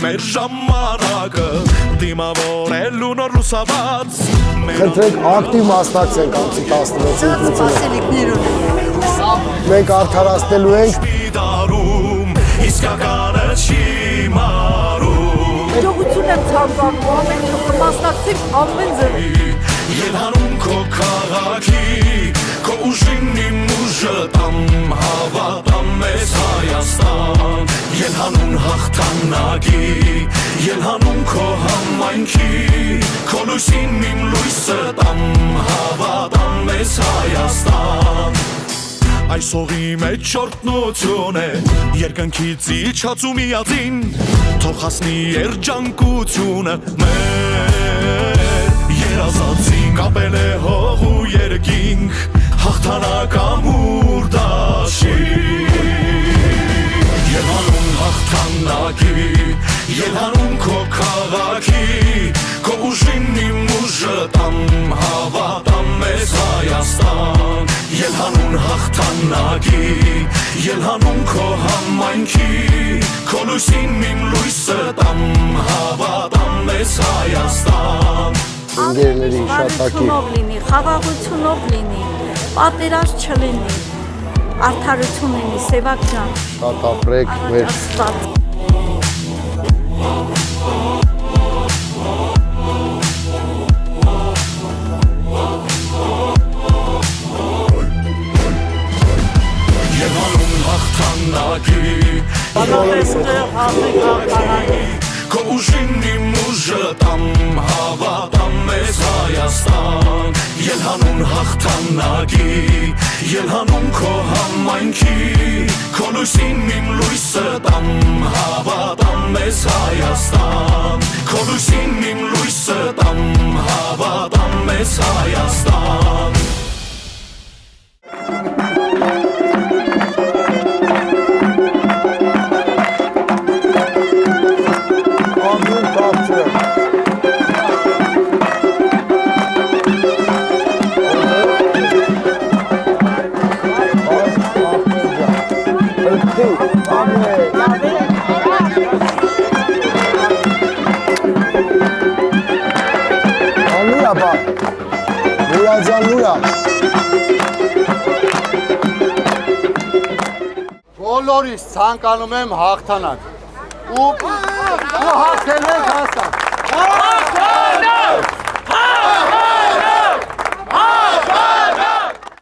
մեր ժամանակը դիմավորելու նոր լուսաբաց Խնդրենք ակտիվ մասնակցենք ամսի 16-ին Մենք արդարացնելու ենք Դարում իսկականը չի մարում Հաջողություն եմ ցանկանում ամեն մասնակցեք ամեն ձևի Ելհանում քո քաղաքի Քո ուժին իմ ուժը տամ հավատամ մեզ Հայաստան Ելհանուն հաղթանակի Ելհանում քո համայնքի Քո լույսին իմ լույսը տամ հավատամ մեզ Հայաստան Այս հողի մեջ չորտնություն է Երկնքից իջած ու միածին Թող հասնի երջանկությունը մեր երազածին Կապել է հող ու երկինք Հաղթանակ ամուր դաշին Ելհանում հաղթանակի Ելհանում քո քաղաքի Քո ուժին իմ ուժը տամ հավատամ մեզ Հայաստան Ելհանուն հաղթանակի Ելհանում քո համայնքի Քո լույսին իմ լույսը տամ հավատամ մեզ Հայաստան Ընկերների շատակի լինի, խաղաղությունով լինի, պատերազմ չլինի, արդարություն լինի, Սևակ ջան Շատ ապրեք մեր Քո ուժին իմ ուժը տամ հավատամ մեզ Հայաստան Ելհանուն հաղթանակի Ելհանում քո համայնքի Քո լույսին իմ լույսը տամ հավատամ մեզ Հայաստան Քո լույսին իմ լույսը տամ հավատամ մեզ Հայաստան Բոլորիս ցանկանում եմ հաղթանակ ու հաղթել ենք հաստատ